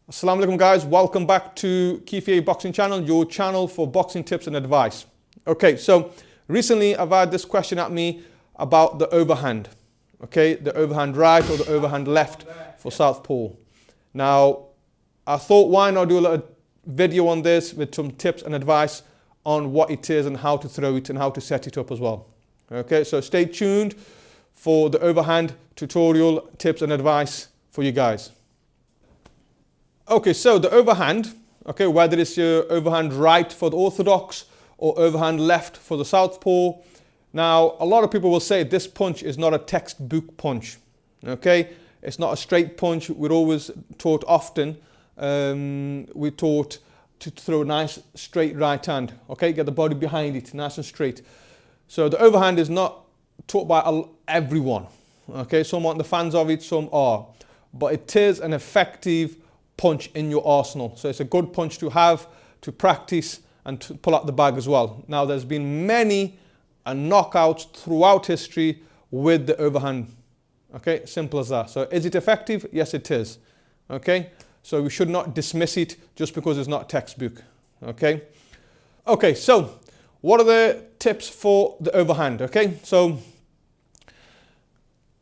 Assalamu alaikum guys, welcome back to Kifi Boxing Channel, your channel for boxing tips and advice. Okay, so recently I've had this question at me about the overhand. Okay, the overhand right or the overhand left for southpaw. Now, I thought why not do a little video on this with some tips and advice on what it is and how to throw it and how to set it up as well. Okay, so stay tuned for the overhand tutorial tips and advice for you guys. Okay, so the overhand, okay, whether it's your overhand right for the orthodox or overhand left for the southpaw. Now, a lot of people will say this punch is not a textbook punch, okay? It's not a straight punch. We're always taught often, we're taught to throw a nice straight right hand, okay? Get the body behind it, nice and straight. So the overhand is not taught by everyone, okay? Some aren't the fans of it, some are. But it is an effective punch in your arsenal. So it's a good punch to have, to practice and to pull out the bag as well. Now there's been many knockouts throughout history with the overhand. Okay, simple as that. So is it effective? Yes, it is. Okay, so we should not dismiss it just because it's not textbook. Okay, okay, so what are the tips for the overhand? Okay, so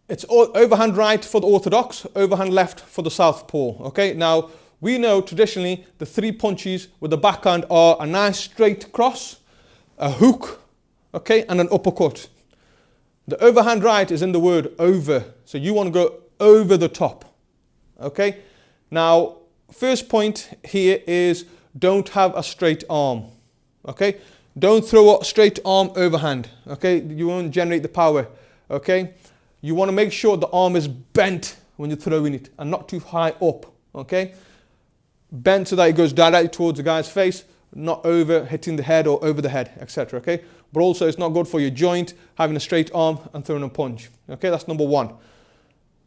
it's overhand right for the orthodox, overhand left for the southpaw. Okay, now we know traditionally the three punches with the backhand are a nice straight cross, a hook, okay, and an uppercut. The overhand right is in the word over, so you want to go over the top. Okay, now first point here is don't have a straight arm. Okay, don't throw a straight arm overhand. Okay, you won't generate the power. Okay. You want to make sure the arm is bent when you're throwing it and not too high up, okay? Bent so that it goes directly towards the guy's face, not over hitting the head or over the head, etc., okay? But also it's not good for your joint, having a straight arm and throwing a punch, okay? That's number one.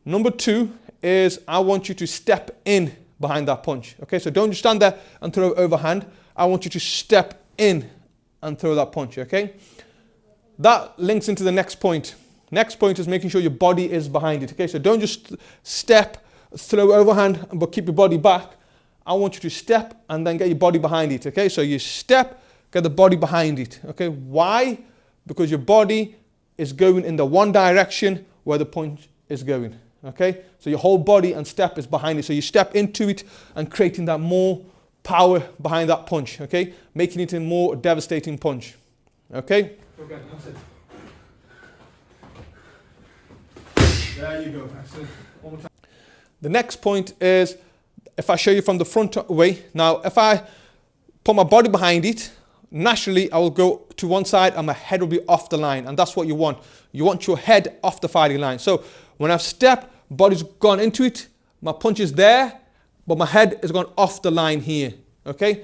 Number two is I want you to step in behind that punch, okay? So don't just stand there and throw overhand. I want you to step in and throw that punch, okay? That links into the next point. Next point is making sure your body is behind it. Okay, so don't just step, throw overhand, but keep your body back. I want you to step and then get your body behind it. Okay, so you step, get the body behind it. Okay, why? Because your body is going in the one direction where the punch is going. Okay, so your whole body and step is behind it. So you step into it and creating that more power behind that punch. Okay, making it a more devastating punch. Okay. Okay, that's it. There you go. Excellent. One more time. The next point is if I show you from the front away. Now, if I put my body behind it, naturally I will go to one side and my head will be off the line. And that's what you want. You want your head off the fighting line. So when I've stepped, body's gone into it, my punch is there, but my head is gone off the line here. Okay?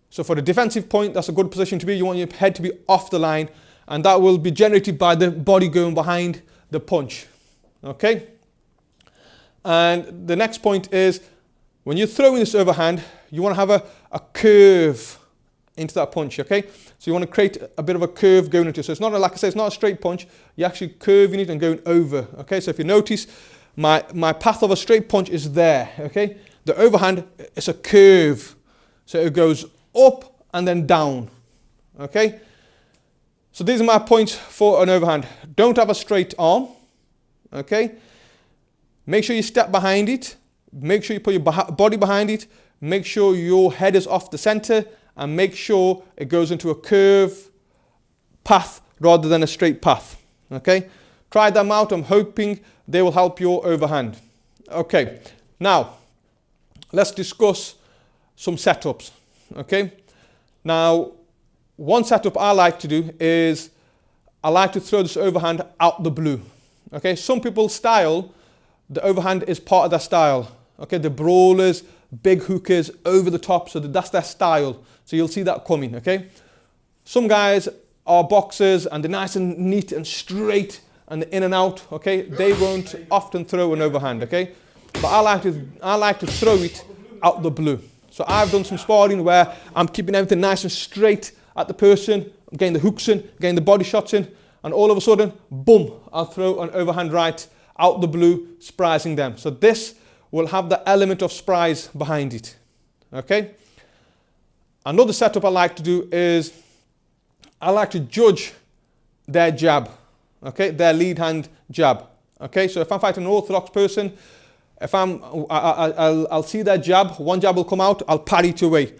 So for the defensive point, that's a good position to be. You want your head to be off the line, and that will be generated by the body going behind the punch. Okay, and the next point is when you're throwing this overhand, you want to have a curve into that punch. Okay, so you want to create a bit of a curve going into it. So it's not, like I say, it's not a straight punch. You're actually curving it and going over. Okay, so if you notice, my path of a straight punch is there. Okay, the overhand is a curve, so it goes up and then down. Okay, so these are my points for an overhand. Don't have a straight arm. Okay, make sure you step behind it, make sure you put your body behind it, make sure your head is off the center, and make sure it goes into a curve path rather than a straight path. Okay, try them out. I'm hoping they will help your overhand. Okay, now let's discuss some setups. Okay, now one setup I like to do is I like to throw this overhand out the blue. Okay, some people's style, the overhand is part of their style. Okay, the brawlers, big hookers, over the top, so that's their style. So you'll see that coming, okay? Some guys are boxers and they're nice and neat and straight and in and out, okay? They won't often throw an overhand, okay? But I like to throw it out the blue. So I've done some sparring where I'm keeping everything nice and straight at the person, I'm getting the hooks in, getting the body shots in, and all of a sudden, boom, I'll throw an overhand right out the blue, surprising them. So this will have the element of surprise behind it. Okay? Another setup I like to do is I like to judge their jab, okay, their lead hand jab. Okay, so if I'm fighting an orthodox person, if I'll see their jab, one jab will come out, I'll parry it away.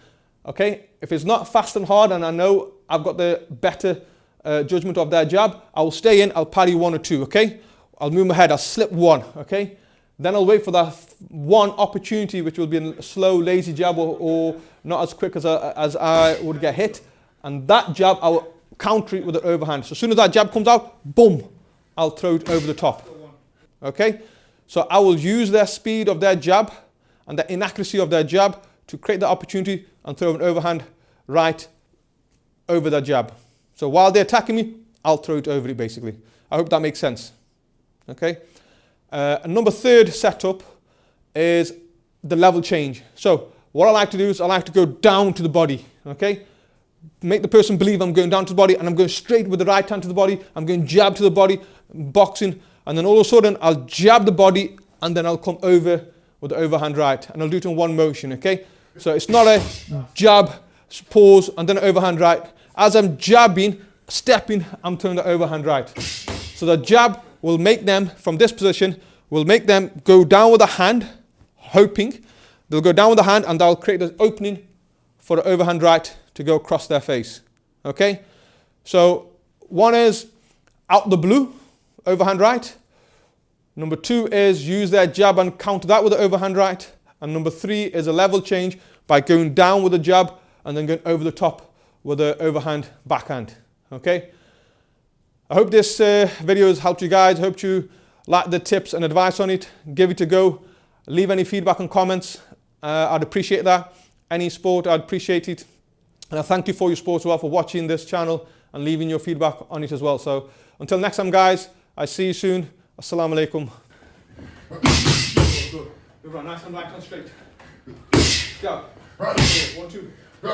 Okay, if it's not fast and hard and I know I've got the better judgment of their jab, I will stay in, I'll parry one or two. Okay, I'll move my head, I'll slip one. Okay, then I'll wait for that one opportunity, which will be a slow, lazy jab or not as quick as I would get hit. And that jab, I will counter it with an overhand. So as soon as that jab comes out, boom, I'll throw it over the top. Okay? So I will use their speed of their jab and the inaccuracy of their jab to create the opportunity and throw an overhand right over that jab. So while they're attacking me, I'll throw it over it basically. I hope that makes sense. Okay? Number third setup is the level change. So what I like to do is I like to go down to the body. Okay? Make the person believe I'm going down to the body and I'm going straight with the right hand to the body. I'm going jab to the body, boxing, and then all of a sudden I'll jab the body and then I'll come over with the overhand right, and I'll do it in one motion. Okay, so it's not a jab, pause, and then overhand right. As I'm jabbing, stepping, I'm throwing the overhand right. So the jab will make them, from this position, will make them go down with the hand, hoping they'll go down with the hand and they'll create the opening for the overhand right to go across their face. Okay, so one is out the blue, overhand right. Number two is use their jab and counter that with the overhand right. And number three is a level change by going down with the jab and then going over the top with the overhand backhand. Okay, I hope this video has helped you guys. I hope you like the tips and advice on it. Give it a go. Leave any feedback and comments. I'd appreciate that. Any support, I'd appreciate it. And I thank you for your support as well, for watching this channel and leaving your feedback on it as well. So until next time, guys, I see you soon. Assalamu alaikum. Good. Good run. Nice and right and straight. Go. 1, 2. Good.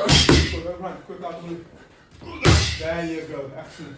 Overhand. Quick out the blue. There you go. Excellent.